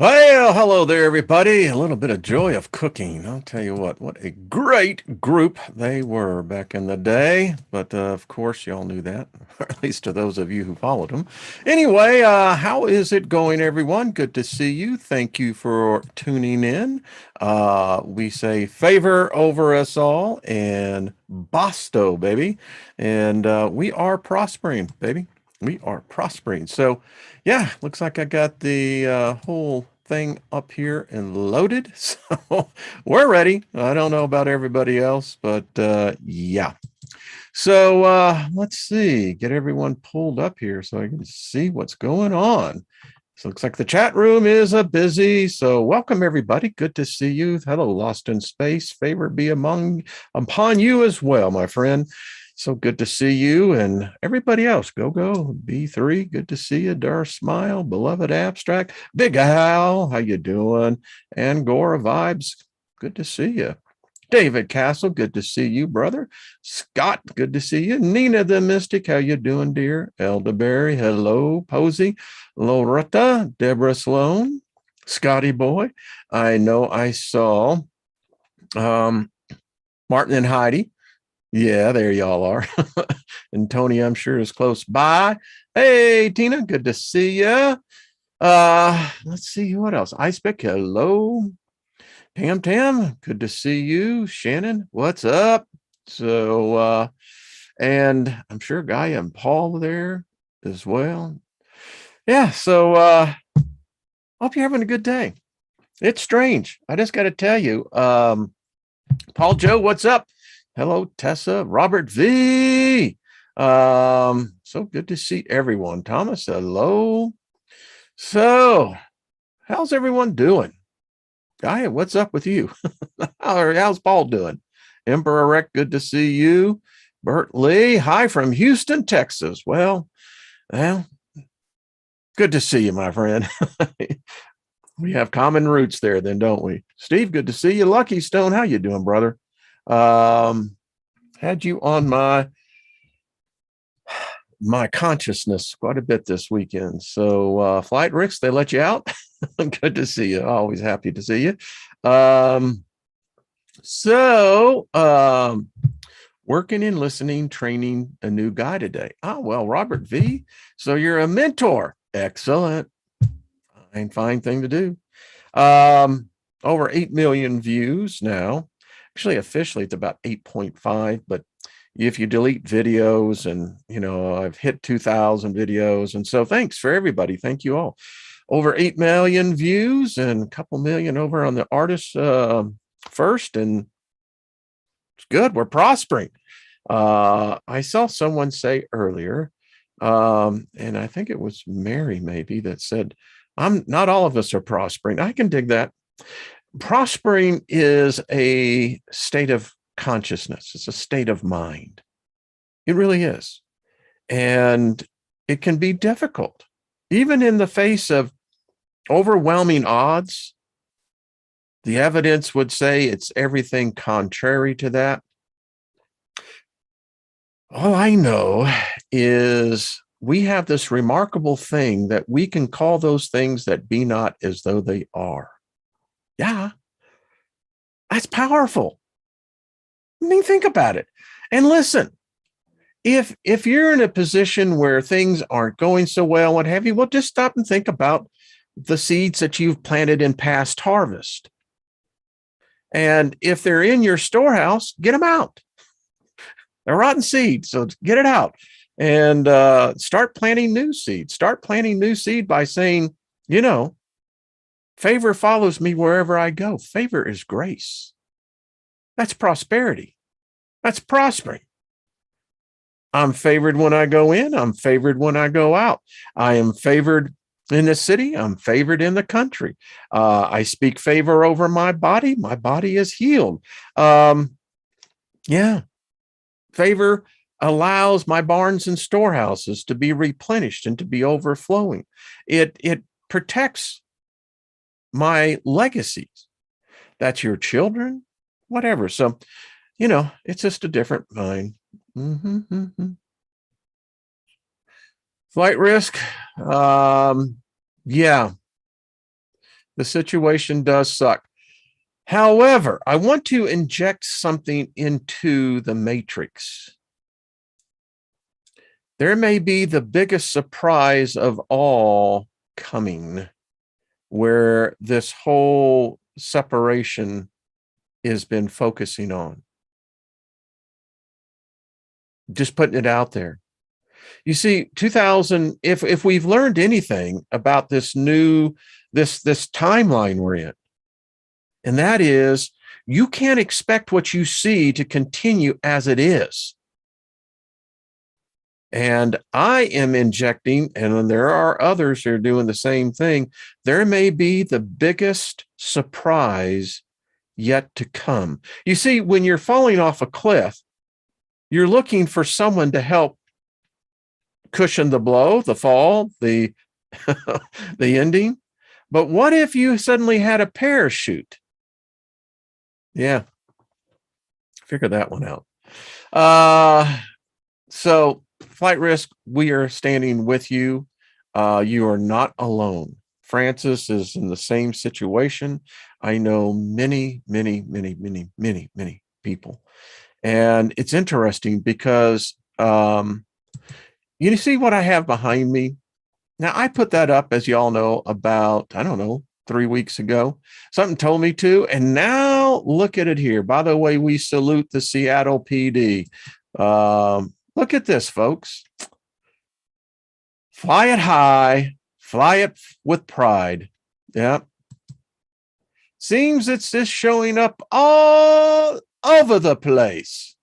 Well, hello there, everybody. A little bit of joy of cooking. I'll tell you what a great group they were back in the day. But of course, y'all knew that, or at least to those of you who followed them. Anyway, how is it going, everyone? Good to see you. Thank you for tuning in. We say favor over us all and Bosto, baby. And we are prospering, baby. We are prospering. So, yeah, looks like I got the whole thing up here and loaded. So we're ready. I don't know about everybody else, but yeah. So let's see, get everyone pulled up here so I can see what's going on. So it looks like the chat room is busy. So welcome everybody. Good to see you. Hello, Lost in Space. Favor be upon you as well, my friend. So good to see you and everybody else. Go B3. Good to see you. Dar Smile, Beloved Abstract, Big Al. How you doing? Angora Vibes. Good to see you. David Castle, good to see you, brother. Scott, good to see you. Nina the Mystic, how you doing, dear? Elderberry, hello. Posey, Loretta, Deborah Sloan, Scotty Boy. I know I saw Martin and Heidi. Yeah, there y'all are. And Tony, I'm sure, is close by. Hey, Tina, good to see you. Let's see what else. Icepick, hello. Tam, good to see you. Shannon, what's up? So, and I'm sure Guy and Paul there as well. Yeah, so hope you're having a good day. It's strange. I just got to tell you, Paul Joe, what's up? Hello, Tessa, Robert V. So good to see everyone. Thomas, hello. So, how's everyone doing? Guy, what's up with you? How's Paul doing? Emperor Rec, good to see you. Bert Lee, hi from Houston, Texas. Well, good to see you, my friend. We have common roots there, then, don't we? Steve, good to see you. Lucky Stone, how you doing, brother? Had you on my consciousness quite a bit this weekend. So Flight Ricks, they let you out. Good to see you. Always happy to see you. Working and listening, training a new guy today. Oh, well, Robert V. So you're a mentor. Excellent. Fine thing to do. Over 8 million views now. Actually, officially, it's about 8.5, but if you delete videos and, I've hit 2,000 videos. And so thanks for everybody. Thank you all. Over 8 million views and a couple million over on the artist first. And it's good. We're prospering. I saw someone say earlier, and I think it was Mary maybe that said, not all of us are prospering. I can dig that. Prospering is a state of consciousness. It's a state of mind. It really is. And it can be difficult, even in the face of overwhelming odds. The evidence would say it's everything contrary to that. All I know is we have this remarkable thing that we can call those things that be not as though they are. Yeah, that's powerful. I mean, think about it. And listen, if you're in a position where things aren't going so well, what have you, well, just stop and think about the seeds that you've planted in past harvest. And if they're in your storehouse, get them out. They're rotten seeds, so get it out and start planting new seeds. Start planting new seed by saying, favor follows me wherever I go. Favor is grace. That's prosperity. That's prospering. I'm favored when I go in. I'm favored when I go out. I am favored in the city. I'm favored in the country. I speak favor over my body. My body is healed. Yeah. Favor allows my barns and storehouses to be replenished and to be overflowing. It protects my legacies. That's your children, whatever. So, it's just a different mind. Flight risk. Yeah. The situation does suck. However, I want to inject something into the matrix. There may be the biggest surprise of all coming, where this whole separation has been focusing on. Just putting it out there. You see, 2000, if we've learned anything about this timeline we're in, and that is, you can't expect what you see to continue as it is. And I am injecting, and there are others who are doing the same thing. There may be the biggest surprise yet to come. You see, when you're falling off a cliff, you're looking for someone to help cushion the blow, the fall, the the ending. But what if you suddenly had a parachute? Yeah, figure that one out. So flight risk, we are standing with you. You are not alone. Francis is in the same situation. I know many, many, many, many, many, many people. And it's interesting because you see what I have behind me? Now, I put that up, as you all know, about, I don't know, 3 weeks ago. Something told me to. And now look at it here. By the way, we salute the Seattle PD. Look at this, folks. Fly it high, fly it with pride. Yeah. Seems it's just showing up all over the place.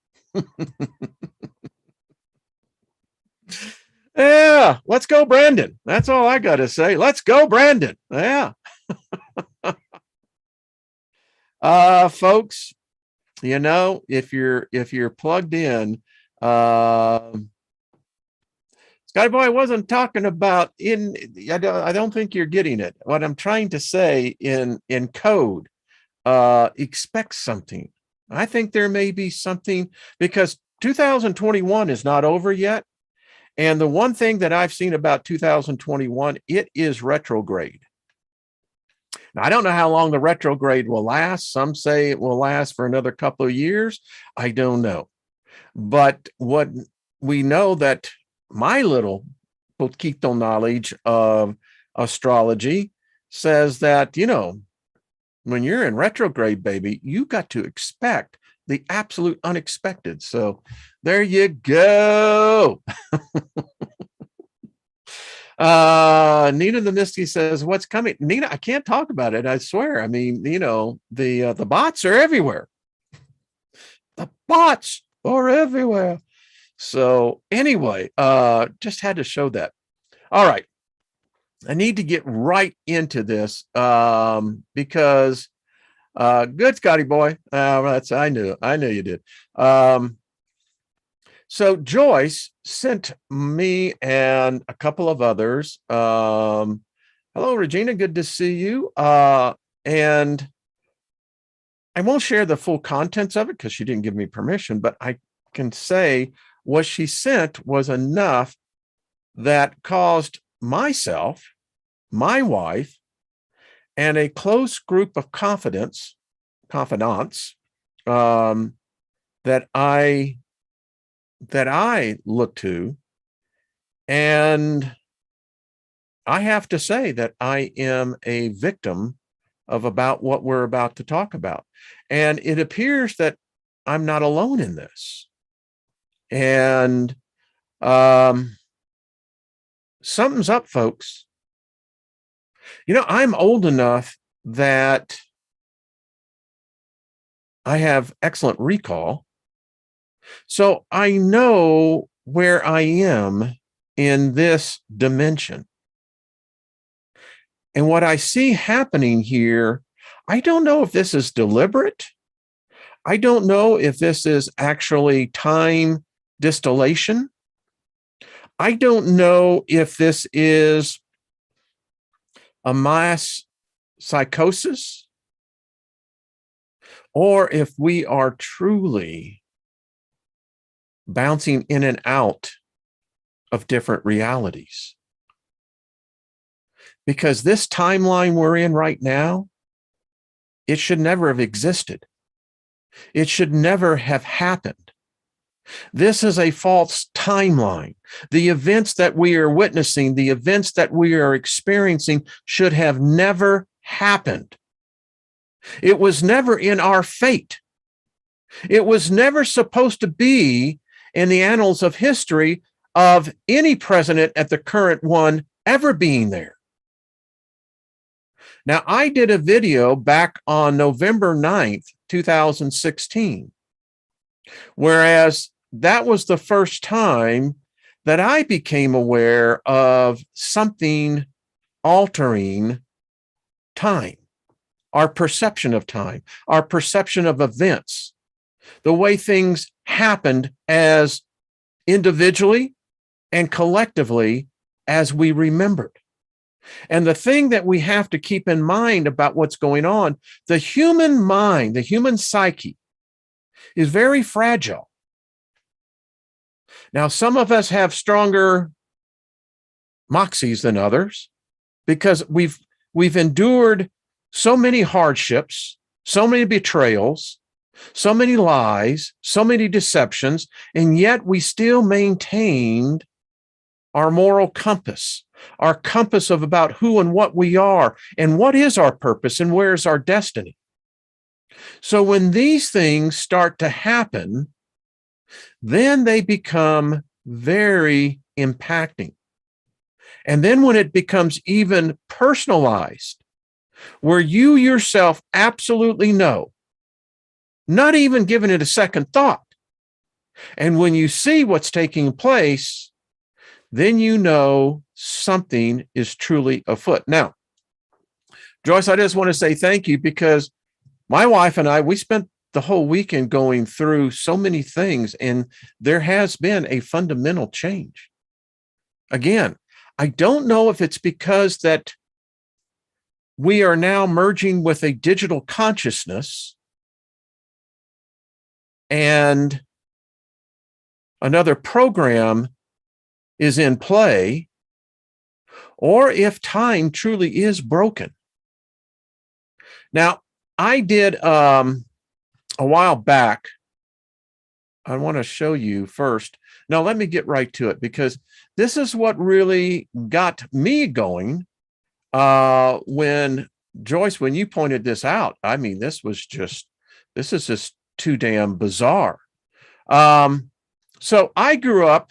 Yeah, let's go, Brandon. That's all I got to say. Let's go, Brandon. Yeah. Folks, you know, if you're plugged in, Scotty Boy, I wasn't talking about I don't think you're getting it. What I'm trying to say in code, expect something. I think there may be something, because 2021 is not over yet. And the one thing that I've seen about 2021, it is retrograde. Now, I don't know how long the retrograde will last. Some say it will last for another couple of years. I don't know. But what we know, that my little poquito knowledge of astrology says that, you know, when you're in retrograde, baby, you got to expect the absolute unexpected. So there you go. Nina the Misty says, what's coming? Nina, I can't talk about it. I swear. I mean, you know, the bots are everywhere. The bots are everywhere. So anyway, just had to show that. All right. I need to get right into this because good, Scotty Boy. I knew you did. So Joyce sent me and a couple of others. Hello, Regina. Good to see you. And I won't share the full contents of it because she didn't give me permission, but I can say what she sent was enough that caused myself, my wife, and a close group of confidants that I look to. And I have to say that I am a victim of about what we're about to talk about. And it appears that I'm not alone in this. And something's up, folks. You know, I'm old enough that I have excellent recall. So I know where I am in this dimension. And what I see happening here, I don't know if this is deliberate. I don't know if this is actually time distillation. I don't know if this is a mass psychosis, or if we are truly bouncing in and out of different realities. because this timeline we're in right now, it should never have existed. It should never have happened. This is a false timeline. The events that we are witnessing, the events that we are experiencing should have never happened. It was never in our fate. It was never supposed to be in the annals of history of any president at the current one ever being there. Now, I did a video back on November 9th, 2016, whereas that was the first time that I became aware of something altering time, our perception of time, our perception of events, the way things happened as individually and collectively as we remembered. And the thing that we have to keep in mind about what's going on, the human mind, the human psyche is very fragile. Now, some of us have stronger moxies than others because we've endured so many hardships, so many betrayals, so many lies, so many deceptions, and yet we still maintained our moral compass, our compass of about who and what we are and what is our purpose and where is our destiny. So when these things start to happen, then they become very impacting. And then when it becomes even personalized, where you yourself absolutely know, not even giving it a second thought, and when you see what's taking place, then you know something is truly afoot. Now, Joyce, I just want to say thank you because my wife and I, we spent the whole weekend going through so many things, and there has been a fundamental change. Again, I don't know if it's because that we are now merging with a digital consciousness and another program is in play, or if time truly is broken. Now, I did a while back, I want to show you first. Now, let me get right to it because this is what really got me going when Joyce, when you pointed this out. I mean, this is just too damn bizarre. So I grew up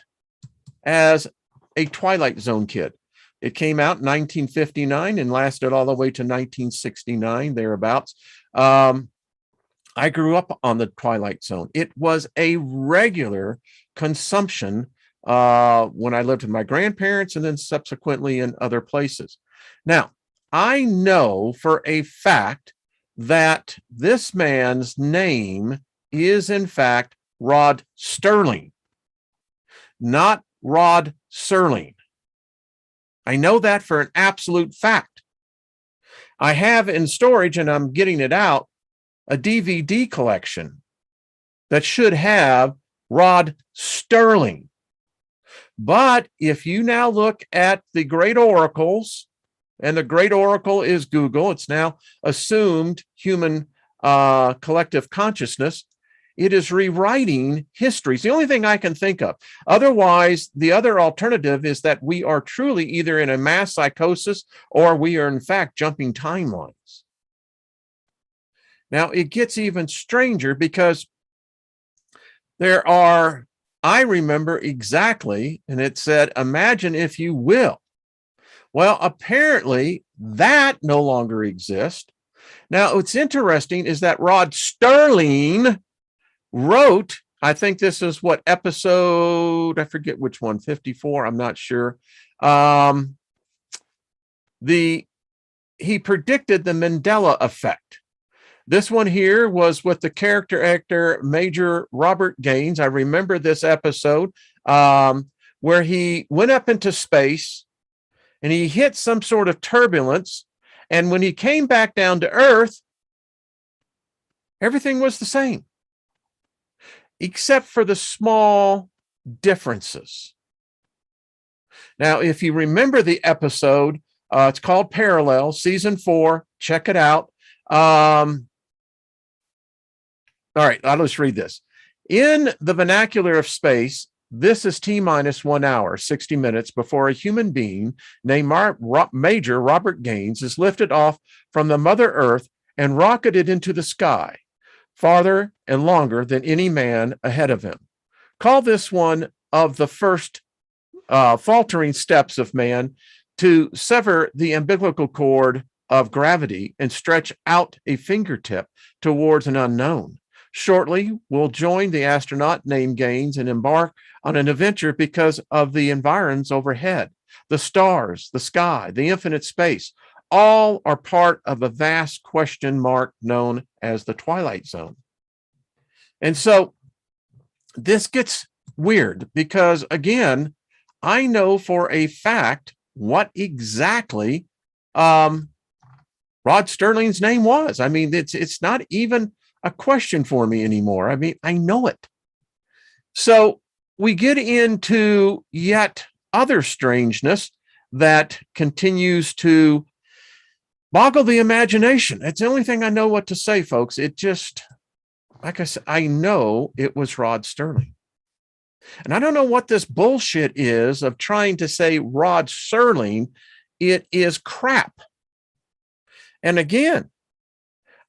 as a Twilight Zone kid. It came out in 1959 and lasted all the way to 1969, thereabouts. I grew up on the Twilight Zone. It was a regular consumption when I lived with my grandparents and then subsequently in other places. Now, I know for a fact that this man's name is, in fact, Rod Sterling, not Rod Serling. I know that for an absolute fact. I have in storage, and I'm getting it out, a DVD collection that should have Rod Sterling. But if you now look at the great oracles, and the great oracle is Google, it's now assumed human collective consciousness, it is rewriting history. It's the only thing I can think of. Otherwise, the other alternative is that we are truly either in a mass psychosis or we are, in fact, jumping timelines. Now, it gets even stranger because I remember exactly, and it said, imagine if you will. Well, apparently that no longer exists. Now, what's interesting is that Rod Sterling wrote, I think this is what episode, I forget which one, 54, I'm not sure. He predicted the Mandela effect. This one here was with the character actor Major Robert Gaines. I remember this episode where he went up into space and he hit some sort of turbulence. And when he came back down to Earth, everything was the same, except for the small differences. Now, if you remember the episode It's called Parallel, season 4. Check it out. All right, I'll just read this. In the vernacular of space, this is T minus 1 hour, 60 minutes before a human being named Major Robert Gaines is lifted off from the Mother Earth and rocketed into the sky, farther and longer than any man ahead of him. Call this one of the first faltering steps of man to sever the umbilical cord of gravity and stretch out a fingertip towards an unknown. Shortly, we'll join the astronaut named Gaines and embark on an adventure because of the environs overhead. The stars, the sky, the infinite space, all are part of a vast question mark known as the Twilight Zone. And so this gets weird because, again, I know for a fact what exactly Rod Sterling's name was. I mean, it's not even a question for me anymore. I mean, I know it. So we get into yet other strangeness that continues to boggle the imagination. It's the only thing I know what to say, folks. It just, like I said, I know it was Rod Sterling. And I don't know what this bullshit is of trying to say Rod Serling. It is crap. And again,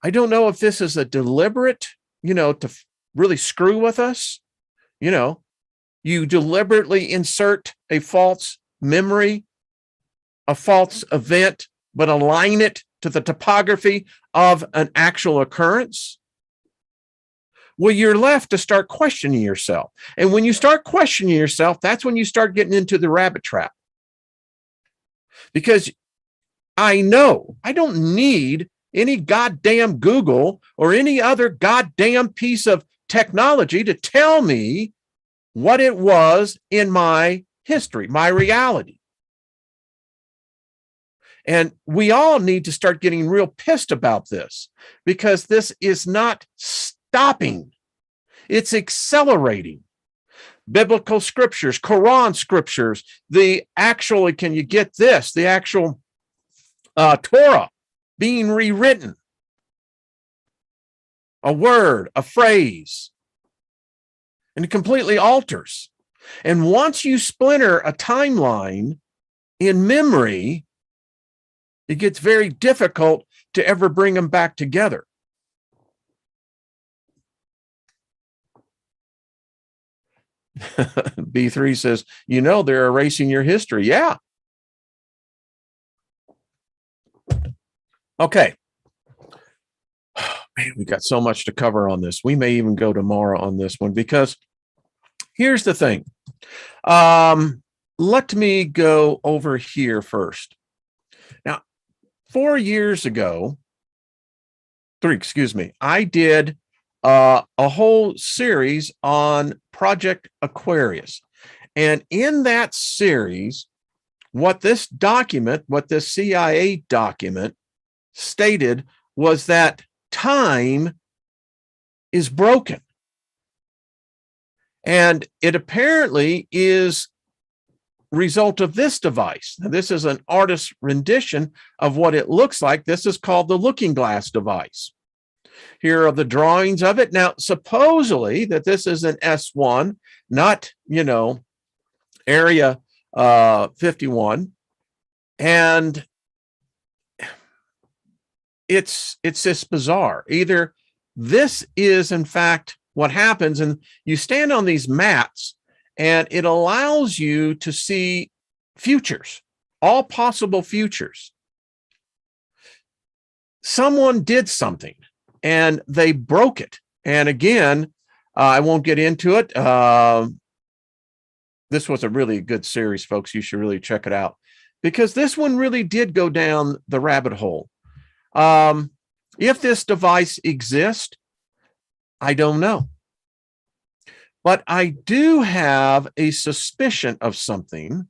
I don't know if this is a deliberate, to really screw with us. You deliberately insert a false memory, a false event, but align it to the topography of an actual occurrence. Well, you're left to start questioning yourself. And when you start questioning yourself, that's when you start getting into the rabbit trap. Because I know I don't need any goddamn Google or any other goddamn piece of technology to tell me what it was in my history, my reality. And we all need to start getting real pissed about this because this is not stopping. It's accelerating. Biblical scriptures, Quran scriptures, can you get this? The actual Torah being rewritten. A word, a phrase, and it completely alters. And once you splinter a timeline in memory, it gets very difficult to ever bring them back together. B3 says, they're erasing your history. Yeah. Okay. Man, we got so much to cover on this. We may even go tomorrow on this one because here's the thing. Let me go over here first. Now, 4 years ago, I did a whole series on Project Aquarius. And in that series, what this CIA document stated was that time is broken. And it apparently is result of this device. Now, this is an artist's rendition of what it looks like. This is called the looking glass device. Here are the drawings of it. Now, supposedly that this is an S1, not, Area 51. And it's just bizarre. Either this is, in fact, what happens, and you stand on these mats, and it allows you to see futures, all possible futures. Someone did something, and they broke it. And again, I won't get into it. This was a really good series, folks. You should really check it out because this one really did go down the rabbit hole. If this device exists, I don't know. But I do have a suspicion of something,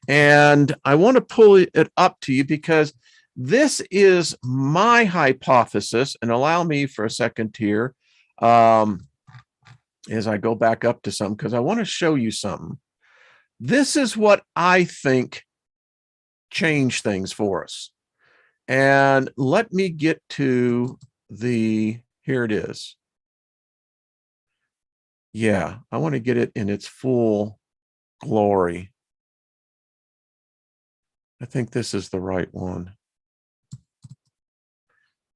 and I want to pull it up to you because this is my hypothesis. And allow me for a second here as I go back up to something because I want to show you something. This is what I think change things for us. And let me get to here it is. Yeah, I want to get it in its full glory. I think this is the right one.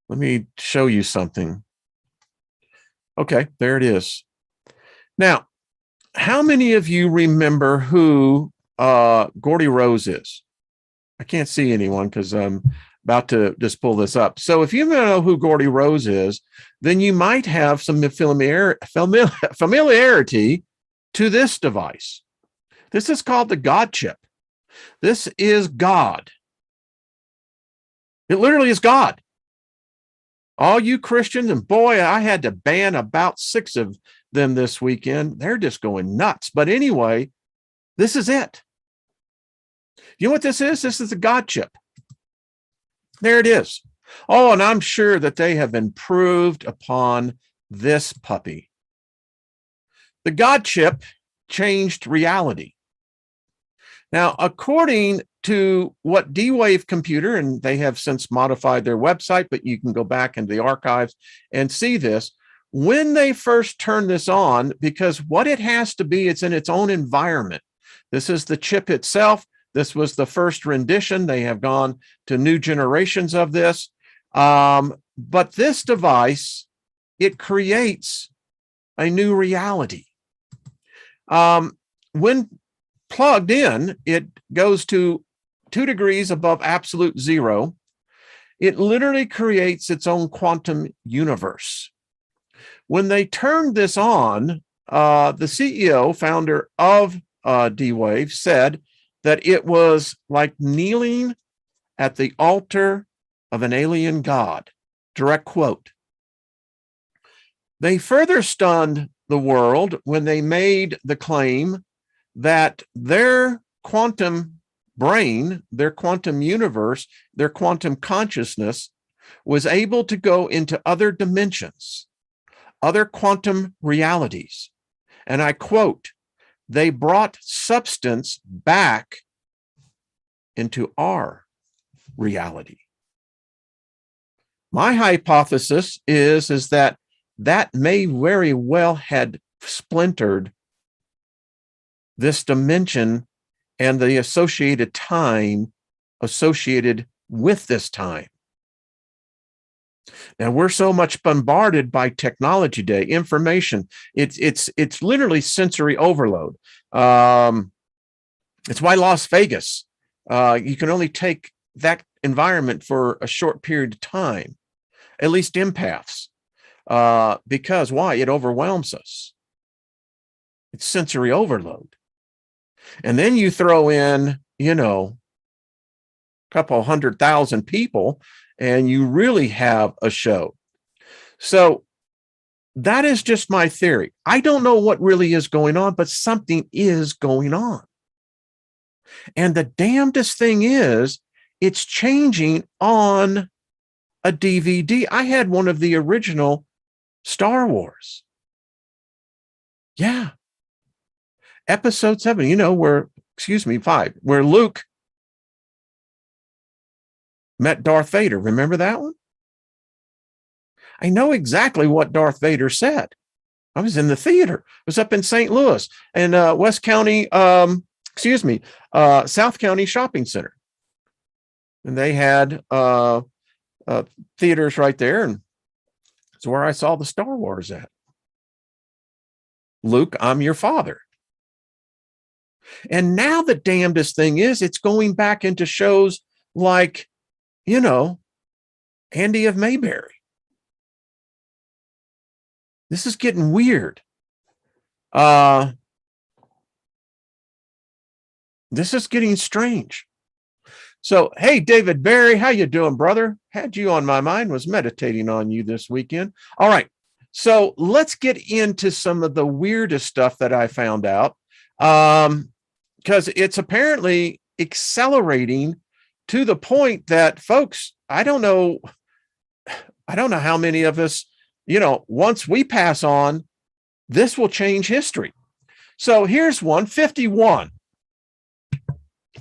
Let me show you something. Okay, there it is. Now, how many of you remember who Gordy Rose is? I can't see anyone because I'm about to just pull this up. So if you know who Gordy Rose is, then you might have some familiarity to this device. This is called the God chip. This is God. It literally is God. All you Christians, and boy, I had to ban about 6 of them this weekend. They're just going nuts. But anyway, this is it. You know what this is? This is the God chip. There it is. Oh, and I'm sure that they have improved upon this puppy. The God chip changed reality. Now, according to what D-Wave Computer, and they have since modified their website, but you can go back into the archives and see this. When they first turned this on, because what it has to be, it's in its own environment. This is the chip itself. This was the first rendition. They have gone to new generations of this. But this device, it creates a new reality. When plugged in, it goes to 2 degrees above absolute zero. It literally creates its own quantum universe. When they turned this on, the CEO, founder of D-Wave, said that it was like kneeling at the altar of an alien god. Direct quote. They further stunned the world when they made the claim that their quantum brain, their quantum universe, their quantum consciousness was able to go into other dimensions, other quantum realities. And I quote, they brought substance back into our reality. My hypothesis is that may very well had splintered this dimension and the associated time associated with this time. Now, we're so much bombarded by technology today, information. It's literally sensory overload. It's why Las Vegas, you can only take that environment for a short period of time, at least empaths, because why? It overwhelms us. It's sensory overload. And then you throw in, a couple 100,000 people, and you really have a show. So that is just my theory. I don't know what really is going on, but something is going on. And the damnedest thing is, it's changing on a DVD. I had one of the original Star Wars. Yeah. Episode 7, 5, where Luke met Darth Vader. Remember that one? I know exactly what Darth Vader said. I was in the theater. I was up in St. Louis and South County Shopping Center. And they had theaters right there. And it's where I saw the Star Wars at. Luke, I'm your father. And now the damnedest thing is, it's going back into shows like, Andy of Mayberry. This is getting weird. This is getting strange. So, hey, David Barry, how you doing, brother? Had you on my mind, was meditating on you this weekend. All right. So let's get into some of the weirdest stuff that I found out. Because it's apparently accelerating to the point that, folks, I don't know how many of us, once we pass on, this will change history. So here's one, 51.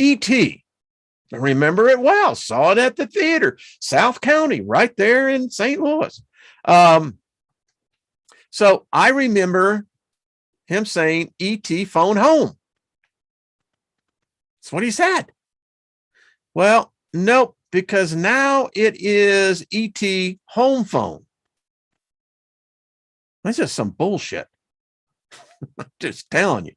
E.T. I remember it well. Saw it at the theater, South County, right there in St. Louis. So I remember him saying, E.T. phone home. That's what he said. Well, nope, because now it is E.T. home phone. That's just some bullshit. Just telling you.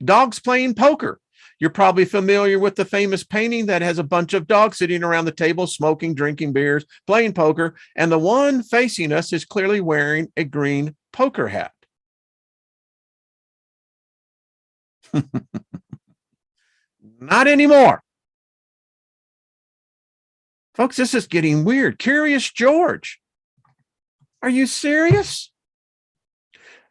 Dogs playing poker. You're probably familiar with the famous painting that has a bunch of dogs sitting around the table, smoking, drinking beers, playing poker. And the one facing us is clearly wearing a green poker hat. Not anymore. Folks, this is getting weird. Curious George. Are you serious?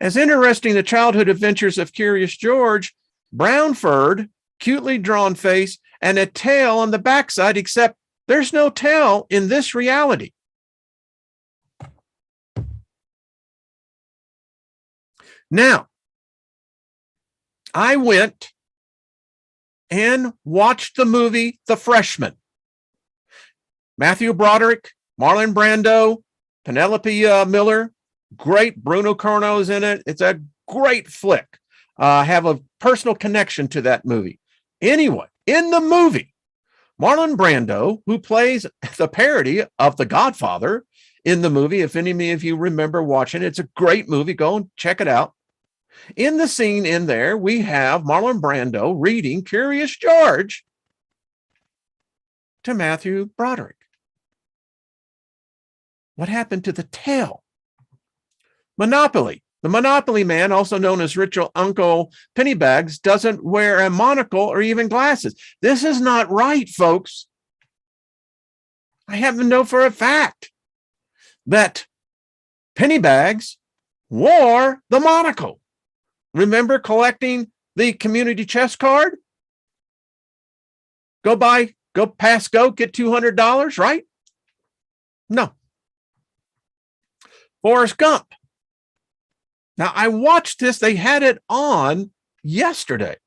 As interesting the childhood adventures of Curious George, brown-furred, cutely drawn face, and a tail on the backside, except there's no tail in this reality. Now, I went and watched the movie The Freshman. Matthew Broderick, Marlon Brando, Penelope Miller, great. Bruno Carno's in it. It's a great flick. I have a personal connection to that movie. Anyway, in the movie, Marlon Brando, who plays the parody of The Godfather in the movie, if any of you remember watching it, it's a great movie. Go and check it out. In the scene in there, we have Marlon Brando reading Curious George to Matthew Broderick. What happened to the tail? Monopoly. The Monopoly man, also known as Ritual Uncle Pennybags, doesn't wear a monocle or even glasses. This is not right, folks. I happen to know for a fact that Pennybags wore the monocle. Remember collecting the community chest card? Go pass go, get $200, right? No. Forrest Gump. Now, I watched this. They had it on yesterday.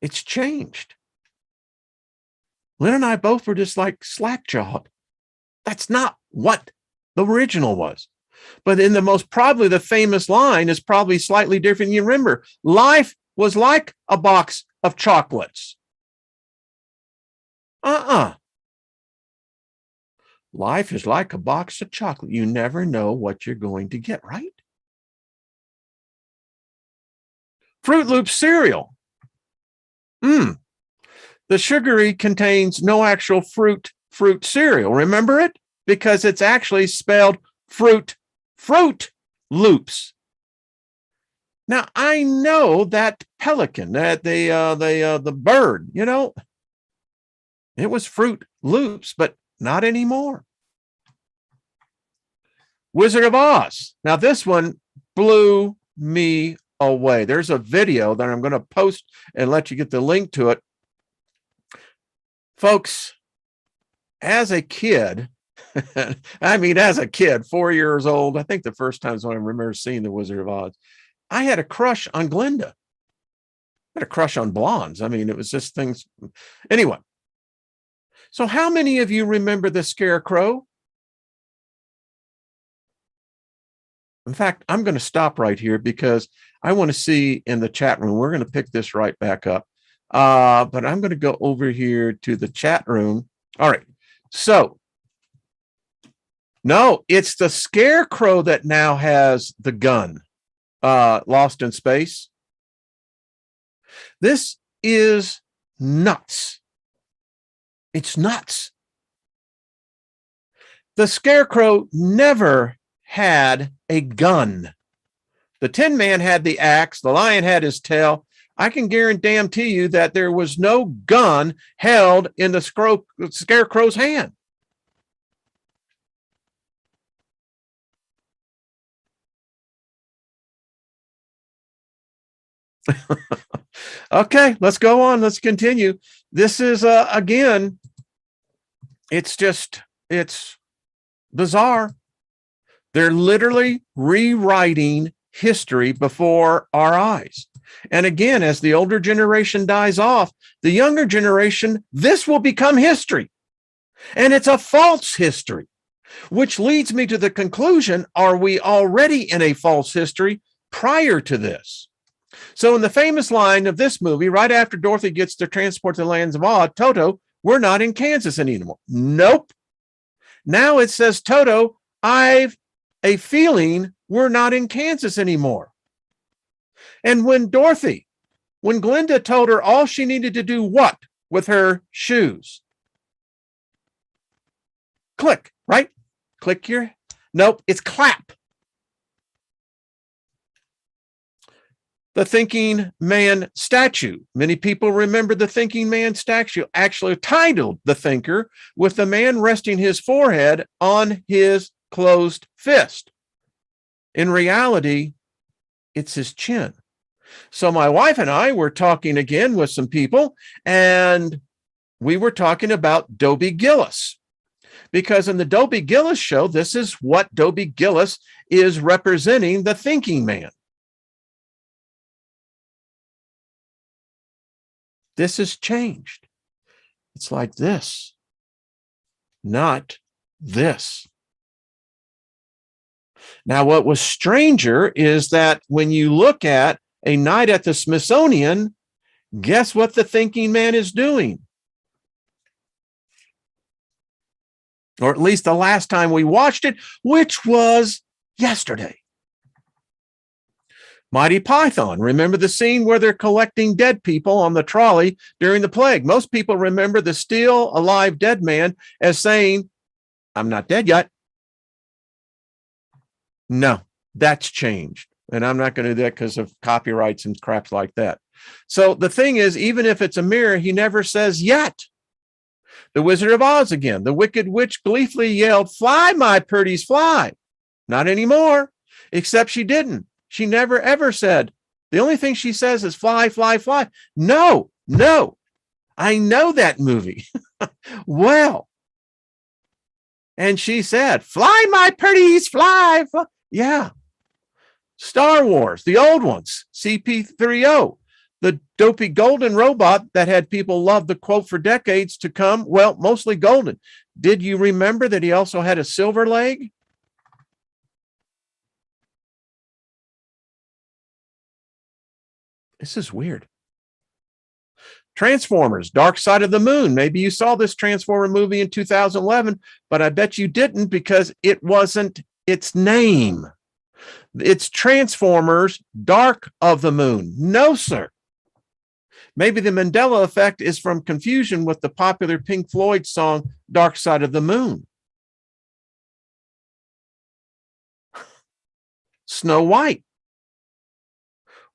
It's changed. Lynn and I both were just like slack-jawed. That's not what the original was. But in probably the famous line is probably slightly different. You remember, life was like a box of chocolates. Life is like a box of chocolate. You never know what you're going to get, right? Fruit Loops cereal. The sugary contains no actual fruit cereal. Remember it? Because it's actually spelled Fruit Loops. Now, I know that pelican, that the bird, it was Fruit Loops, but not anymore. Wizard of Oz. Now, this one blew me away. There's a video that I'm going to post and let you get the link to it. Folks, as a kid, as a kid, 4 years old, I think the first time is when I remember seeing the Wizard of Oz, I had a crush on Glinda. I had a crush on blondes. It was just things. Anyway. So how many of you remember the Scarecrow? In fact, I'm going to stop right here because I want to see in the chat room. We're going to pick this right back up. But I'm going to go over here to the chat room. All right. So, no, it's the Scarecrow that now has the gun, Lost in Space. This is nuts. It's nuts. The Scarecrow never had a gun. The Tin Man had the axe. The Lion had his tail. I can guarantee you that there was no gun held in the Scarecrow's hand. Okay, let's go on. Let's continue. This is, again, it's bizarre. They're literally rewriting history before our eyes. And again, as the older generation dies off, the younger generation, this will become history. And it's a false history, which leads me to the conclusion, are we already in a false history prior to this? So in the famous line of this movie, right after Dorothy gets to transport to the lands of Oz, Toto, we're not in Kansas anymore. Nope. Now it says, Toto, I've a feeling we're not in Kansas anymore. And when Glinda told her all she needed to do what with her shoes? Click, right? Click your, nope, it's clap. The Thinking Man statue. Many people remember the Thinking Man statue, actually titled The Thinker, with the man resting his forehead on his closed fist. In reality, it's his chin. So my wife and I were talking again with some people, and we were talking about Dobie Gillis. Because in the Dobie Gillis show, this is what Dobie Gillis is representing, the thinking man. This has changed. It's like this, not this. Now, what was stranger is that when you look at A Night at the Smithsonian, guess what the thinking man is doing? Or at least the last time we watched it, which was yesterday. Mighty Python. Remember the scene where they're collecting dead people on the trolley during the plague? Most people remember the still alive dead man as saying, I'm not dead yet. No, that's changed. And I'm not going to do that because of copyrights and crap like that. So the thing is, even if it's a mirror, he never says yet. The Wizard of Oz again. The Wicked Witch gleefully yelled, fly, my pretties, fly. Not anymore, except she didn't. She never, ever said. The only thing she says is fly, fly, fly. No, no. I know that movie. Well. And she said, fly, my pretties, fly, fly. Yeah. Star Wars, the old ones, CP-30. The dopey golden robot that had people love the quote for decades to come. Well, mostly golden. Did you remember that he also had a silver leg? This is weird. Transformers, Dark Side of the Moon. Maybe you saw this Transformer movie in 2011, but I bet you didn't because it wasn't its name. It's Transformers, Dark of the Moon. No, sir. Maybe the Mandela effect is from confusion with the popular Pink Floyd song, Dark Side of the Moon. Snow White.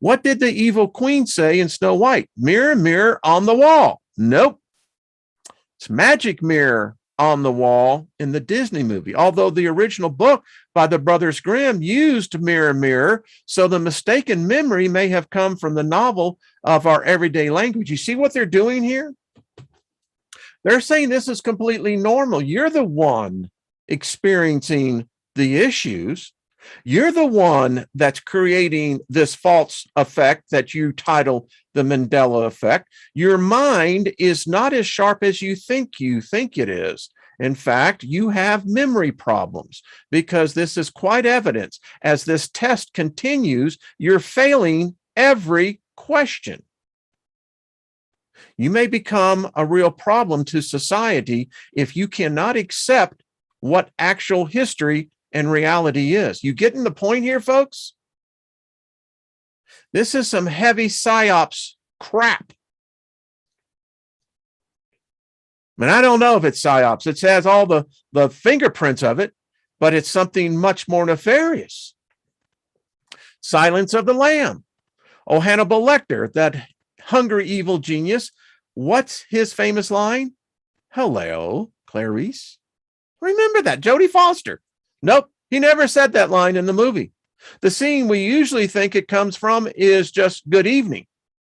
What did the evil queen say in Snow White? Mirror, mirror on the wall. Nope. It's magic mirror on the wall in the Disney movie. Although the original book by the Brothers Grimm used mirror, mirror, so the mistaken memory may have come from the novel of our everyday language. You see what they're doing here? They're saying this is completely normal. You're the one experiencing the issues. You're the one that's creating this false effect that you title the Mandela effect. Your mind is not as sharp as you think it is. In fact, you have memory problems because this is quite evidence. As this test continues, you're failing every question. You may become a real problem to society if you cannot accept what actual history and reality is. You getting the point here, folks? This is some heavy psyops crap. And I don't know if it's psyops. It has all the fingerprints of it, but it's something much more nefarious. Silence of the Lamb. Oh, Hannibal Lecter, that hungry evil genius. What's his famous line? Hello, Clarice. Remember that, Jodie Foster. Nope, he never said that line in the movie. The scene we usually think it comes from is just good evening.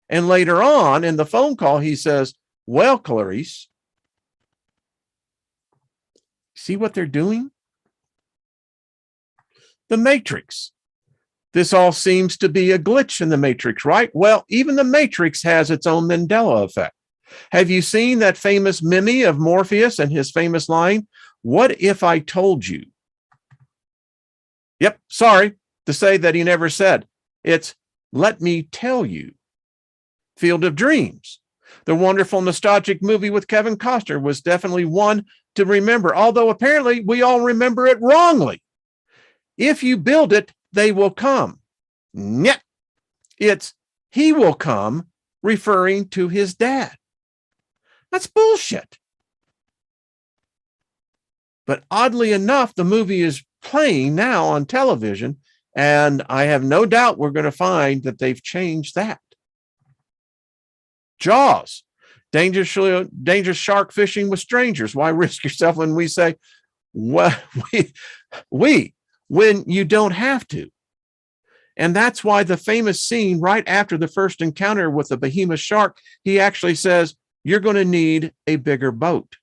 And later on in the phone call, he says, well, Clarice. See what they're doing? The Matrix. This all seems to be a glitch in the Matrix, right? Well, even the Matrix has its own Mandela effect. Have you seen that famous meme of Morpheus and his famous line, "What if I told you?" Yep, sorry to say that he never said. It's, "Let me tell you." Field of Dreams, the wonderful nostalgic movie with Kevin Costner, was definitely one to remember, although apparently we all remember it wrongly. If you build it, they will come. Nyeh. It's, "he will come," referring to his dad. That's bullshit. But oddly enough, the movie is playing now on television, and I have no doubt we're going to find that they've changed that. Jaws, dangerous shark fishing with strangers. Why risk yourself when we say, well, when you don't have to? And that's why the famous scene right after the first encounter with the behemoth shark, he actually says, "You're going to need a bigger boat."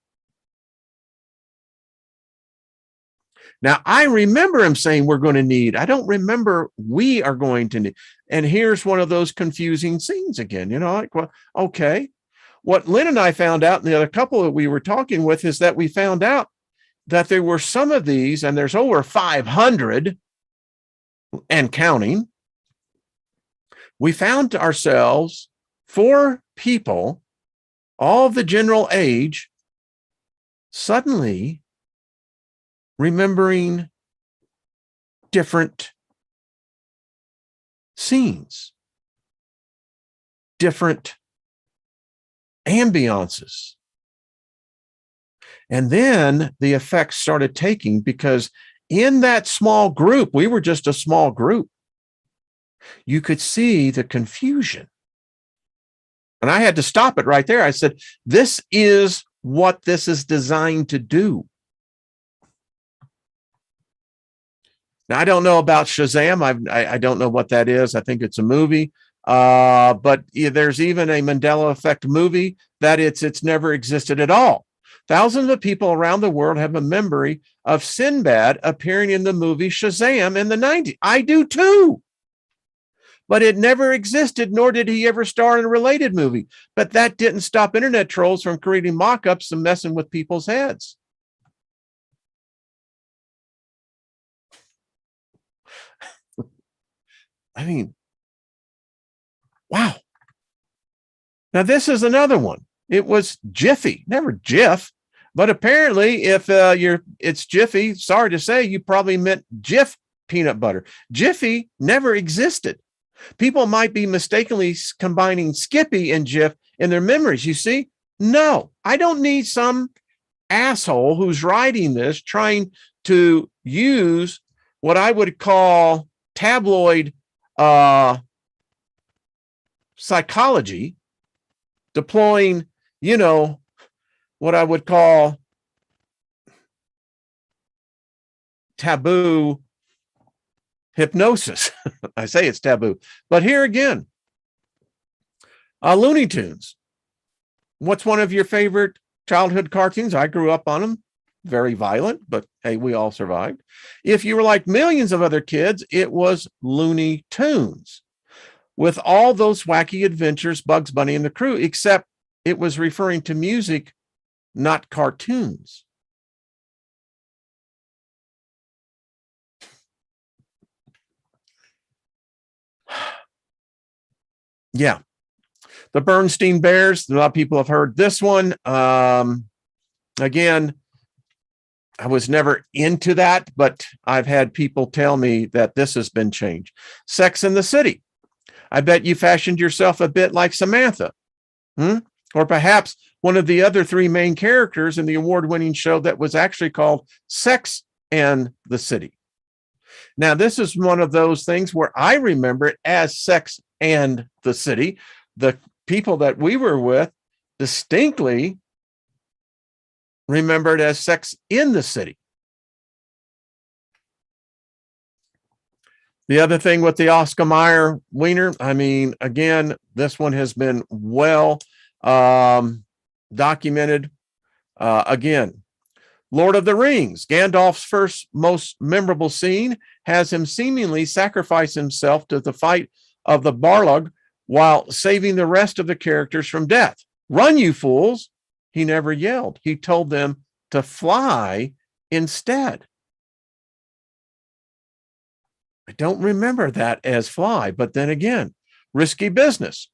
Now, I remember him saying we're going to need, I don't remember we are going to need. And here's one of those confusing scenes again, like, well, okay. What Lynn and I found out, and the other couple that we were talking with, is that we found out that there were some of these, and there's over 500 and counting. We found ourselves 4 people, all of the general age, suddenly remembering different scenes, different ambiances. And then the effects started taking, because in that small group, we were just a small group, you could see the confusion. And I had to stop it right there. I said, this is what this is designed to do. Now, I don't know about Shazam. I don't know what that is. I think it's a movie. But there's even a Mandela Effect movie that it's never existed at all. Thousands of people around the world have a memory of Sinbad appearing in the movie Shazam in the 90s. I do too. But it never existed, nor did he ever star in a related movie. But that didn't stop internet trolls from creating mock-ups and messing with people's heads. I mean, wow. Now, this is another one. It was Jiffy, never Jif. But apparently, if it's Jiffy, sorry to say, you probably meant Jif peanut butter. Jiffy never existed. People might be mistakenly combining Skippy and Jif in their memories. You see? No, I don't need some asshole who's writing this trying to use what I would call tabloid psychology, deploying, what I would call taboo hypnosis. I say it's taboo, but here again, Looney Tunes. What's one of your favorite childhood cartoons? I grew up on them. Very violent, but hey, we all survived. If you were like millions of other kids, it was Looney Tunes, with all those wacky adventures, Bugs Bunny and the crew, except it was referring to music, not cartoons. Yeah. The Bernstein Bears, a lot of people have heard this one. Again, I was never into that, but I've had people tell me that this has been changed. Sex and the City. I bet you fashioned yourself a bit like Samantha. Or perhaps one of the other 3 main characters in the award-winning show that was actually called Sex and the City. Now, this is one of those things where I remember it as Sex and the City. The people that we were with distinctly remembered as Sex in the City. The other thing with the Oscar Mayer wiener, I mean, again, this one has been well documented. Again, Lord of the Rings, Gandalf's first most memorable scene has him seemingly sacrifice himself to the fight of the Barlog while saving the rest of the characters from death. Run, you fools! He never yelled. He told them to fly instead. I don't remember that as fly, but then again, risky business.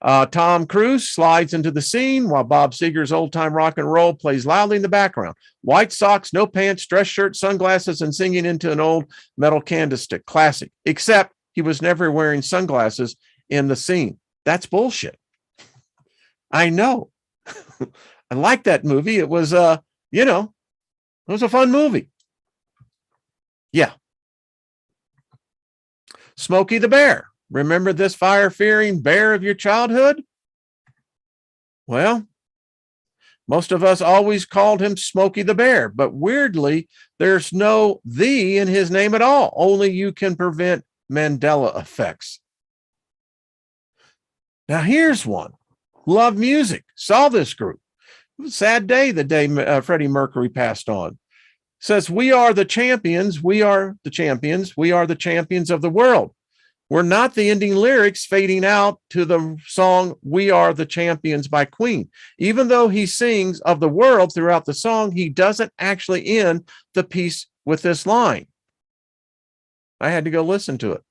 Tom Cruise slides into the scene while Bob Seger's old-time rock and roll plays loudly in the background. White socks, no pants, dress shirt, sunglasses, and singing into an old metal candlestick. Classic. Except he was never wearing sunglasses in the scene. That's bullshit. I know. I like that movie. It was, it was a fun movie. Yeah. Smokey the Bear. Remember this fire-fearing bear of your childhood? Well, most of us always called him Smokey the Bear, but weirdly, there's no "the" in his name at all. Only you can prevent Mandela effects. Now, here's one. Love Music. Saw this group. It was a sad day the day Freddie Mercury passed on. Says, we are the champions. We are the champions. We are the champions of the world. We're not the ending lyrics fading out to the song We Are the Champions by Queen. Even though he sings of the world throughout the song, he doesn't actually end the piece with this line. I had to go listen to it.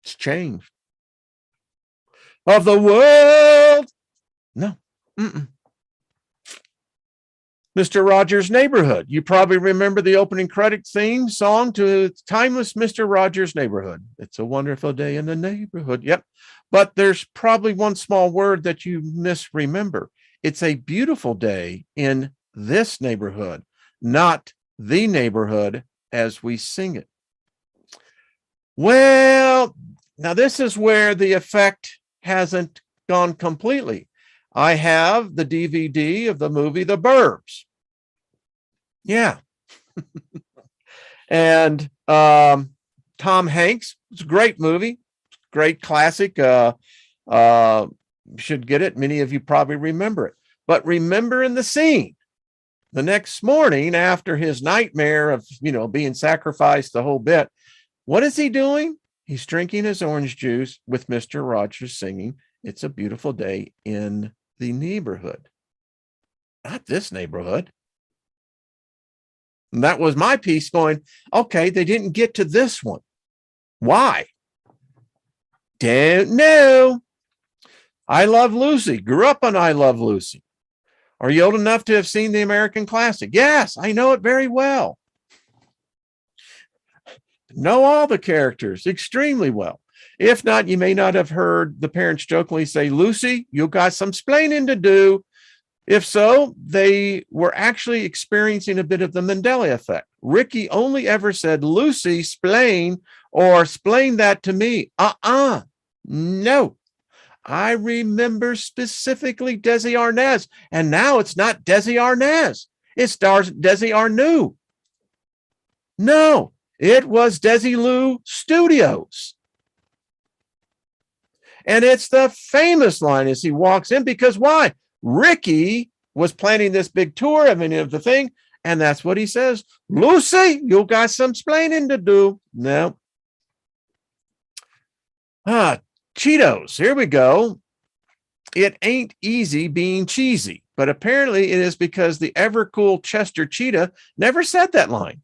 It's changed. Of the world. No. Mr. Rogers' Neighborhood. You probably remember the opening credit theme song to timeless Mr. Rogers' Neighborhood. It's a wonderful day in the neighborhood. Yep. But there's probably one small word that you misremember. It's a beautiful day in this neighborhood, not the neighborhood as we sing it. Well, now this is where the effect hasn't gone completely. I have the DVD of the movie The Burbs. Yeah. And Tom Hanks, it's a great movie, great classic. Should get it. Many of you probably remember it. But remember in the scene, the next morning after his nightmare of, being sacrificed, the whole bit, what is he doing? He's drinking his orange juice with Mr. Rogers singing, It's a Beautiful Day in the Neighborhood. Not this neighborhood. And that was my piece going, okay, they didn't get to this one. Why? Don't know. I Love Lucy. Grew up on I Love Lucy. Are you old enough to have seen the American classic? Yes, I know it very well. Know all the characters extremely well. If not, you may not have heard the parents jokingly say, Lucy, you got some splaining to do. If so, they were actually experiencing a bit of the Mandela effect. Ricky only ever said, Lucy, splain, or splain that to me. No. I remember specifically Desi Arnaz, and now it's not Desi Arnaz. It stars Desi Arnaz. No, it was Desilu Studios. And it's the famous line as he walks in, because why? Ricky was planning this big tour, of the thing, and that's what he says. Lucy, you got some splaining to do. No. Cheetos. Here we go. It ain't easy being cheesy, but apparently it is because the ever cool Chester Cheetah never said that line.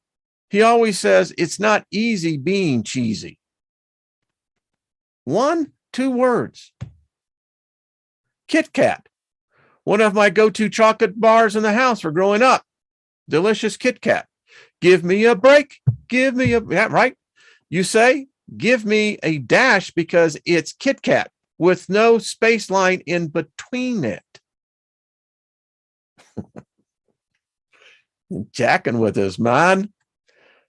He always says it's not easy being cheesy. 1, 2 words. Kit Kat. One of my go-to chocolate bars in the house for growing up. Delicious Kit Kat. Give me a break. Give me a, yeah, right. You say, give me a dash because it's Kit Kat with no space line in between it. Jacking with us, man.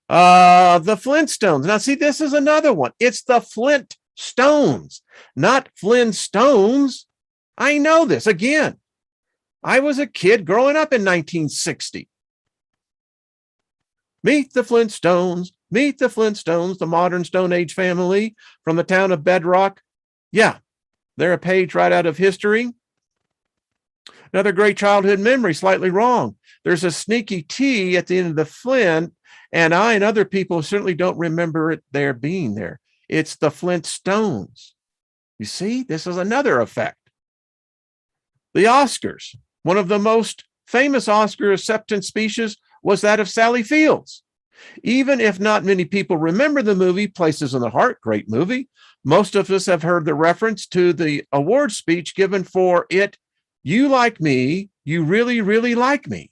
The Flintstones. Now, see, this is another one. It's the Flintstones, not Flintstones. I know this. Again, I was a kid growing up in 1960. Meet the Flintstones. Meet the Flintstones, the modern Stone Age family from the town of Bedrock. Yeah, they're a page right out of history. Another great childhood memory, slightly wrong. There's a sneaky T at the end of the Flint, and I and other people certainly don't remember it there being there. It's the Flintstones. You see, this is another effect. The Oscars, one of the most famous Oscar acceptance speeches was that of Sally Fields. Even if not many people remember the movie, Places in the Heart, great movie, most of us have heard the reference to the award speech given for it. You like me, you really, really like me.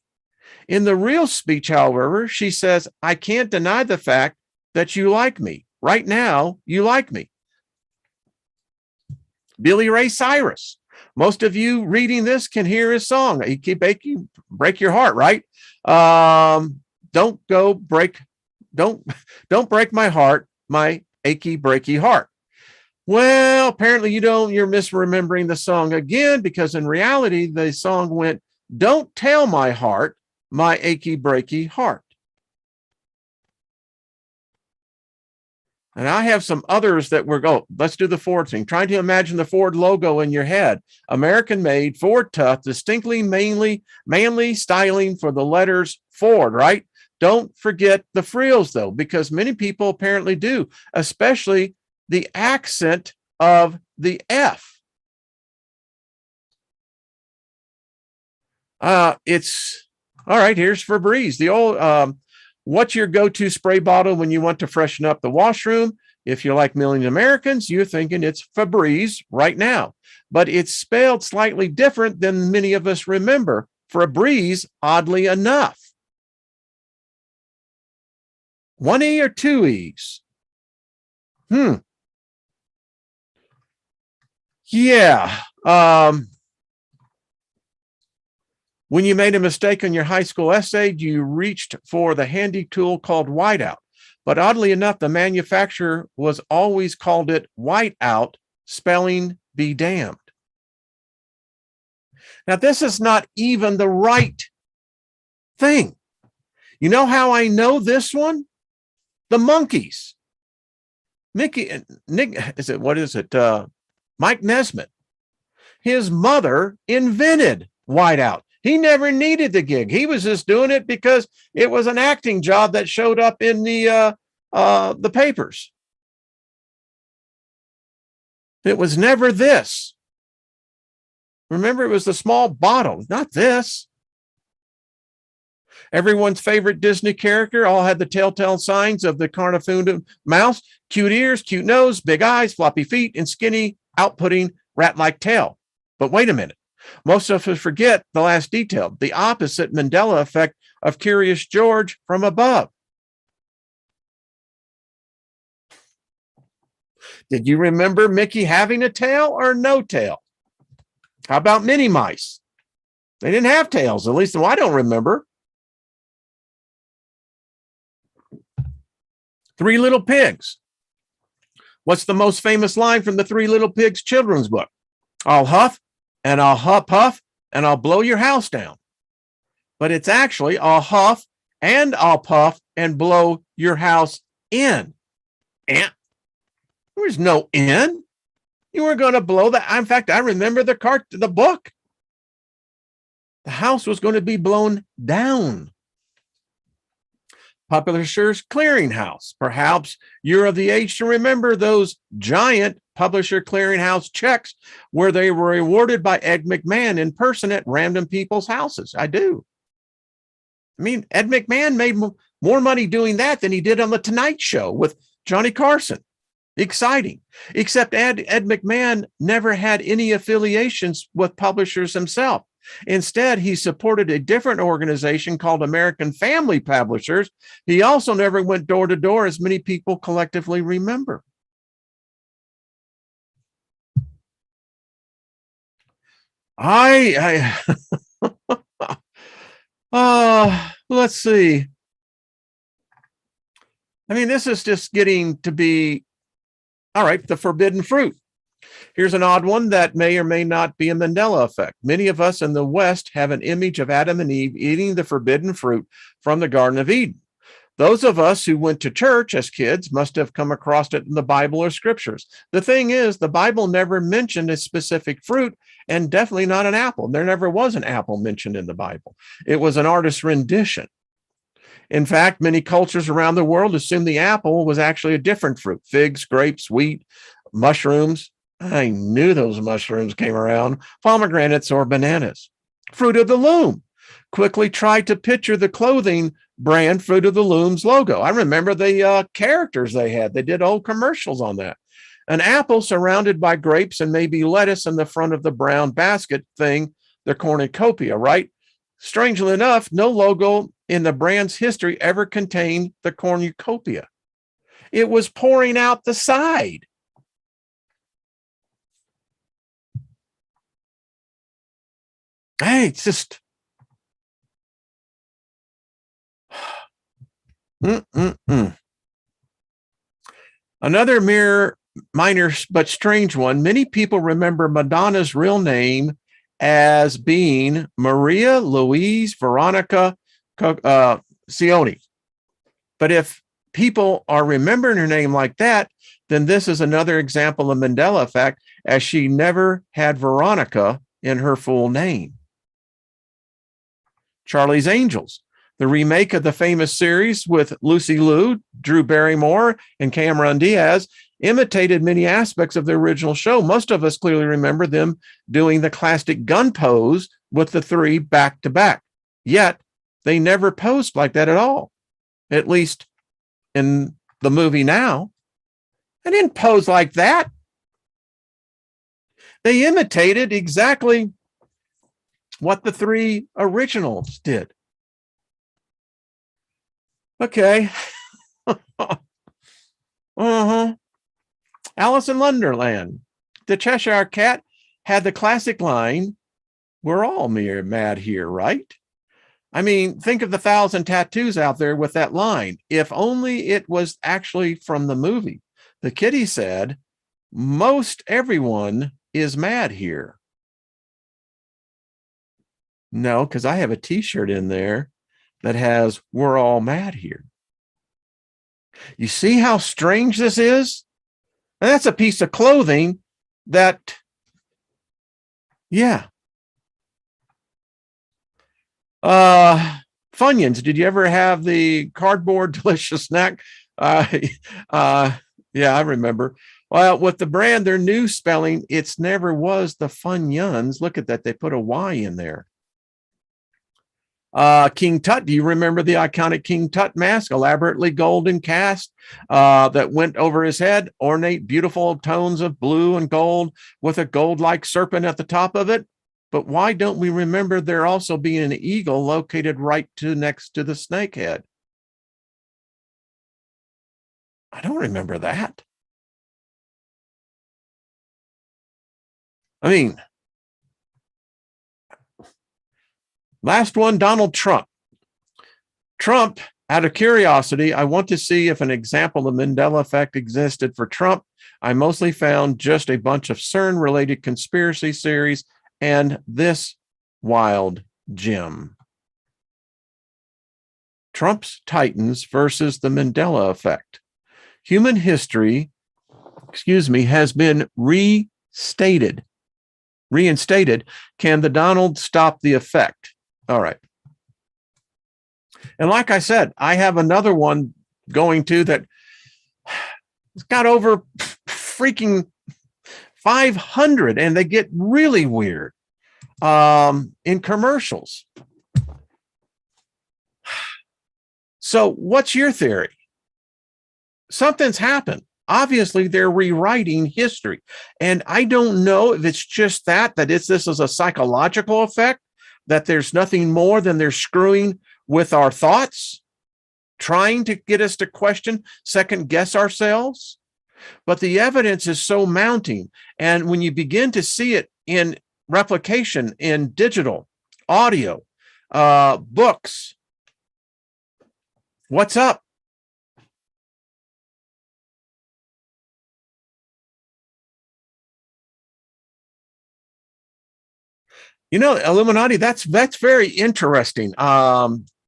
In the real speech, however, she says, I can't deny the fact that you like me. Right now, you like me. Billy Ray Cyrus. Most of you reading this can hear his song. You keep aching, break your heart, right? Don't break my heart, my achy, breaky heart. Well, apparently you're misremembering the song again, because in reality, the song went, don't tell my heart, my achy, breaky heart. And I have some others that let's do the Ford thing. Trying to imagine the Ford logo in your head. American made, Ford tough, distinctly manly styling for the letters Ford, right? Don't forget the frills, though, because many people apparently do, especially the accent of the F. It's all right. Here's Febreze, the old, what's your go-to spray bottle when you want to freshen up the washroom? If you're like millions of Americans, you're thinking it's Febreze right now, but it's spelled slightly different than many of us remember. Febreze, oddly enough. One E or two E's? Yeah. When you made a mistake on your high school essay, you reached for the handy tool called whiteout. But oddly enough, the manufacturer was always called it whiteout, spelling be damned. Now, this is not even the right thing. You know how I know this one? The Monkees. Mike Nesmith. His mother invented whiteout. He never needed the gig. He was just doing it because it was an acting job that showed up in the papers. It was never this. Remember, it was the small bottle, not this. Everyone's favorite Disney character all had the telltale signs of the carnifunda mouse: cute ears, cute nose, big eyes, floppy feet, and skinny, outputting rat-like tail. But wait a minute. Most of us forget the last detail, the opposite Mandela effect of Curious George from above. Did you remember Mickey having a tail or no tail? How about Minnie Mice? They didn't have tails, at least I don't remember. Three Little Pigs. What's the most famous line from the Three Little Pigs children's book? I'll huff and I'll puff and I'll blow your house down. But it's actually I'll huff and I'll puff and blow your house in. And there's no in. You were going to blow that. In fact, I remember the book. The house was going to be blown down. Publishers Clearinghouse. Perhaps you're of the age to remember those giant Publisher Clearinghouse checks where they were rewarded by Ed McMahon in person at random people's houses. I do. I mean, Ed McMahon made more money doing that than he did on The Tonight Show with Johnny Carson. Exciting. Except Ed McMahon never had any affiliations with publishers himself. Instead, he supported a different organization called American Family Publishers. He also never went door to door, as many people collectively remember. Let's see. I mean, this is just getting to be, all right, the forbidden fruit. Here's an odd one that may or may not be a Mandela effect. Many of us in the West have an image of Adam and Eve eating the forbidden fruit from the Garden of Eden. Those of us who went to church as kids must have come across it in the Bible or scriptures. The thing is, the Bible never mentioned a specific fruit, and definitely not an apple. There never was an apple mentioned in the Bible. It was an artist's rendition. In fact, many cultures around the world assumed the apple was actually a different fruit: figs, grapes, wheat, mushrooms. I knew those mushrooms came around, pomegranates, or bananas. Fruit of the Loom. Quickly tried to picture the clothing brand Fruit of the Loom's logo. I remember the characters they had. They did old commercials on that. An apple surrounded by grapes and maybe lettuce in the front of the brown basket thing, the cornucopia, right? Strangely enough, no logo in the brand's history ever contained the cornucopia. It was pouring out the side. Hey, it's just Another minor but strange one. Many people remember Madonna's real name as being Maria Louise Veronica Cioni. But if people are remembering her name like that, then this is another example of Mandela effect, as she never had Veronica in her full name. Charlie's Angels, the remake of the famous series with Lucy Liu, Drew Barrymore, and Cameron Diaz, imitated many aspects of the original show. Most of us clearly remember them doing the classic gun pose with the three back to back. Yet, they never posed like that at all, at least in the movie now. They didn't pose like that. They imitated exactly what the three originals did. Okay. Alice in Wonderland. The Cheshire Cat had the classic line, "We're all mad here, right?" I mean, think of the 1,000 tattoos out there with that line. If only it was actually from the movie. The kitty said, "Most everyone is mad here." No, because I have a t-shirt in there that has "We're all mad here." You see how strange this is? And that's a piece of clothing that, yeah. Funyuns. Did you ever have the cardboard delicious snack? Yeah, I remember. Well, with the brand, their new spelling, it's never was the Funyuns. Look at that. They put a Y in there. King Tut. Do you remember the iconic King Tut mask? Elaborately golden cast that went over his head, ornate, beautiful tones of blue and gold with a gold-like serpent at the top of it. But why don't we remember there also being an eagle located right next to the snake head? I don't remember that. I mean, last one, Donald Trump. Trump, out of curiosity, I want to see if an example of Mandela effect existed for Trump. I mostly found just a bunch of CERN-related conspiracy theories and this wild gem. Trump's Titans versus the Mandela effect. Human history, has been reinstated. Can the Donald stop the effect? All right. And like I said, I have another one going to that. It's got over freaking 500, and they get really weird in commercials. So what's your theory? Something's happened. Obviously, they're rewriting history. And I don't know if it's just that this is a psychological effect, that there's nothing more than they're screwing with our thoughts, trying to get us to question, second guess ourselves. But the evidence is so mounting. And when you begin to see it in replication in digital, audio, books, what's up? You know, Illuminati, that's very interesting.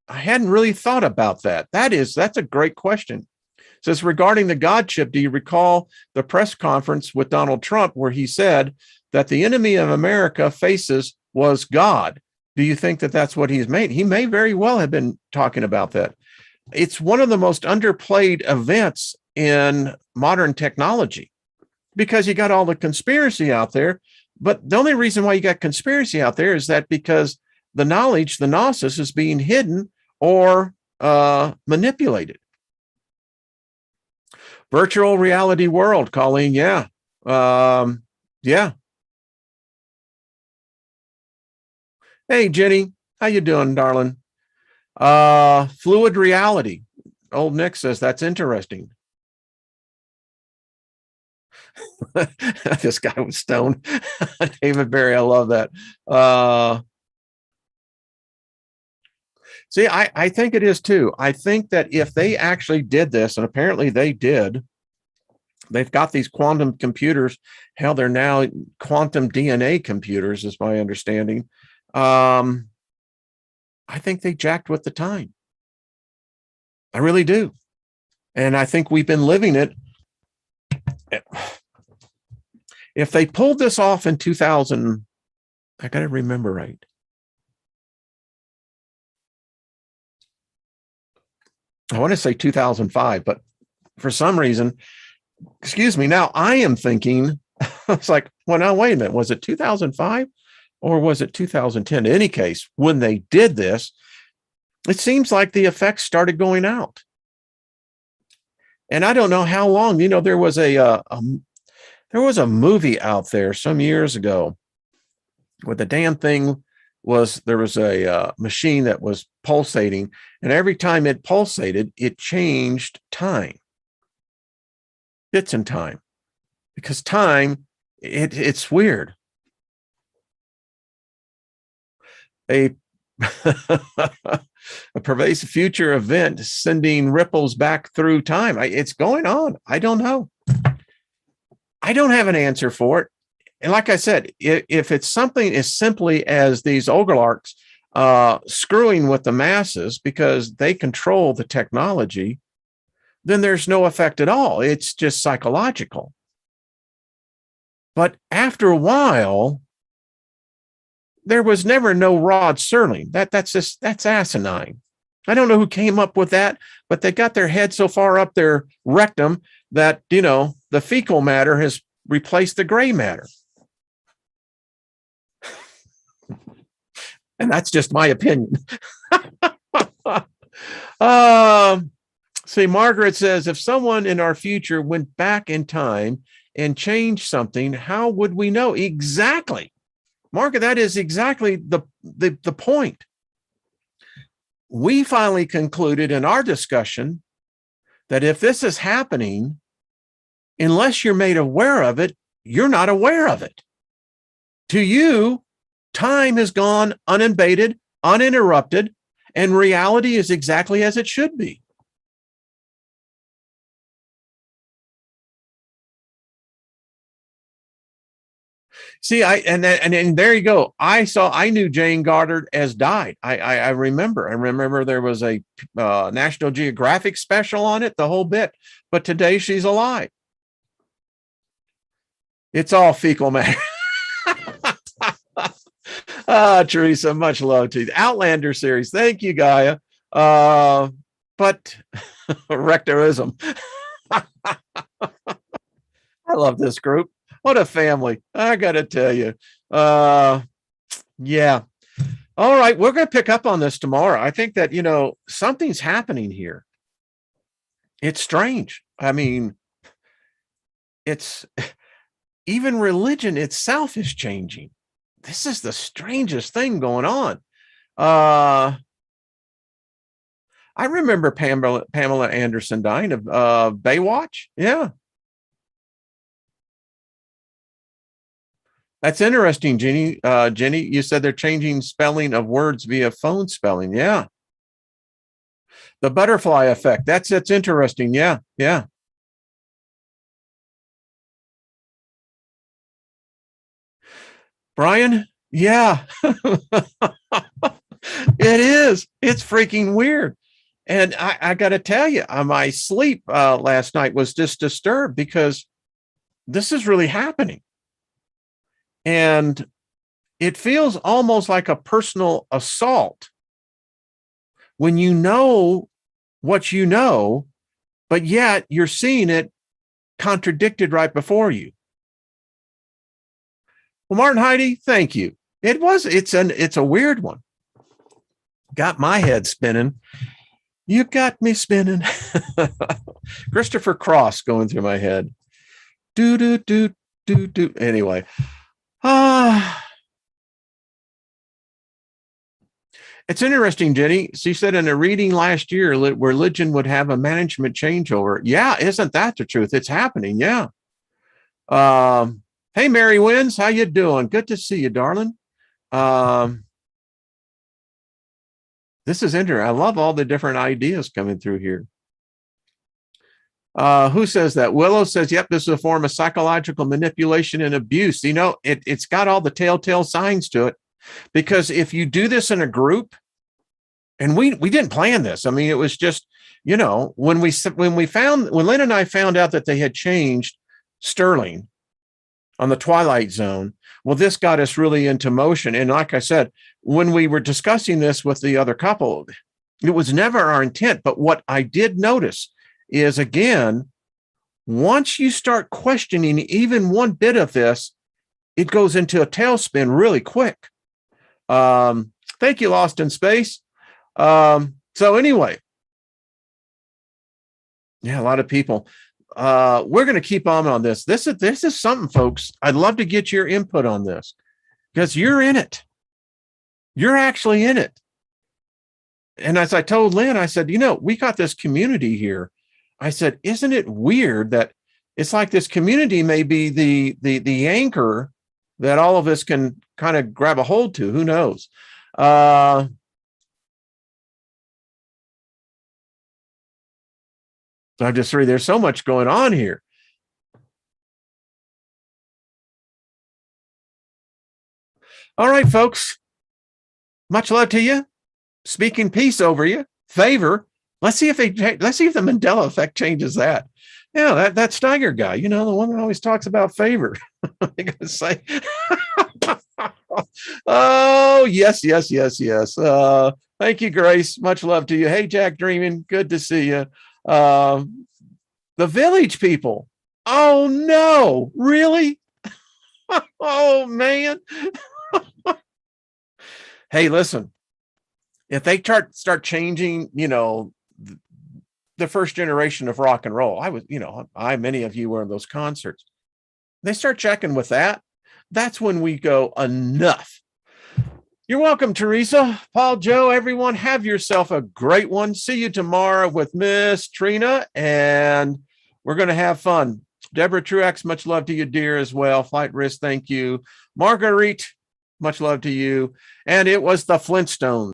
I hadn't really thought about that. That's a great question. It says, regarding the God chip, do you recall the press conference with Donald Trump where he said that the enemy of America faces was God? Do you think that that's what he's made? He may very well have been talking about that. It's one of the most underplayed events in modern technology because you got all the conspiracy out there. But the only reason why you got conspiracy out there is that because the knowledge, the gnosis, is being hidden or manipulated. Virtual reality world, Colleen. Yeah. Yeah. Hey, Jenny. How you doing, darling? Fluid reality. Old Nick says that's interesting. This guy was stoned. David Barry, I love that. See, I think it is too. I think that if they actually did this, and apparently they did, they've got these quantum computers. Hell, they're now quantum DNA computers, is my understanding. I think they jacked with the time. I really do. And I think we've been living it. If they pulled this off in 2000, I got to remember right. I want to say 2005, but for some reason, excuse me, now I am thinking, it's like, well, now, wait a minute, was it 2005 or was it 2010? In any case, when they did this, it seems like the effects started going out. And I don't know how long, there was a movie out there some years ago where the damn thing there was a machine that was pulsating, and every time it pulsated, it changed time, bits in time, because time, it's weird. A pervasive future event sending ripples back through time. It's going on. I don't know. I don't have an answer for it. And like I said, if it's something as simply as these oligarchs screwing with the masses because they control the technology, then there's no effect at all. It's just psychological. But after a while, there was never no Rod Serling. That's asinine. I don't know who came up with that, but they got their head so far up their rectum that, the fecal matter has replaced the gray matter. And that's just my opinion. See, Margaret says, if someone in our future went back in time and changed something, how would we know? Exactly. Margaret, that is exactly the point. We finally concluded in our discussion that if this is happening, unless you're made aware of it, you're not aware of it. To you, time has gone uninvaded, uninterrupted, and reality is exactly as it should be. See, and there you go. I knew Jane Goddard as died. I remember there was a National Geographic special on it, the whole bit. But today she's alive. It's all fecal matter. Teresa, much love to you. The Outlander series. Thank you, Gaia. But rectorism. I love this group. What a family. I got to tell you. Yeah. All right. We're going to pick up on this tomorrow. I think that, something's happening here. It's strange. I mean, it's even religion itself is changing. This is the strangest thing going on. I remember Pamela Anderson dying of Baywatch. Yeah. That's interesting, Jenny. Jenny, you said they're changing spelling of words via phone spelling. Yeah. The butterfly effect. That's interesting. Yeah. Yeah. Brian. Yeah. It is. It's freaking weird. And I got to tell you, my sleep last night was just disturbed because this is really happening. And it feels almost like a personal assault when you know what you know, but yet you're seeing it contradicted right before you. Well, Martin, Heidi, thank you. It's a weird one. Got my head spinning. You got me spinning. Christopher Cross going through my head. Do, do, do, do, do. Anyway. It's interesting, Jenny. She said in a reading last year, religion would have a management changeover. Yeah, isn't that the truth? It's happening. Yeah. Hey, Mary Wins, how you doing? Good to see you, darling. This is interesting. I love all the different ideas coming through here. Who says that? Willow says, yep, this is a form of psychological manipulation and abuse. You know, it's got all the telltale signs to it, because if you do this in a group, and we didn't plan this. I mean, it was just, you know, when Lynn and I found out that they had changed Sterling on the Twilight Zone, well, this got us really into motion. And like I said, when we were discussing this with the other couple, it was never our intent. But what I did notice is, again, once you start questioning even one bit of this, it goes into a tailspin really quick. Thank you, Lost in Space. So anyway, yeah, a lot of people. We're going to keep on this. This is something, folks. I'd love to get your input on this, because you're in it. You're actually in it. And as I told Lynn, I said, you know, we got this community here. I said, isn't it weird that it's like this community may be the anchor that all of us can kind of grab a hold to? Who knows? So I just read, there's so much going on here. All right, folks. Much love to you. Speaking peace over you. Favor. Let's see if the Mandela effect changes that. Yeah, that Steiger guy, you know, the one that always talks about favor. I'm gonna say. Oh, yes. Thank you, Grace. Much love to you. Hey, Jack Dreaming. Good to see you. The Village people. Oh, no. Really? Oh, man. Hey, listen. If they start changing, you know, the first generation of rock and roll, many of you were in those concerts. They start checking with that. That's when we go, enough. You're welcome, Teresa, Paul, Joe, everyone. Have yourself a great one. See you tomorrow with Miss Trina, and we're going to have fun. Deborah Truax, much love to you, dear, as well. Flight Risk, thank you. Marguerite, much love to you. And it was the Flintstones.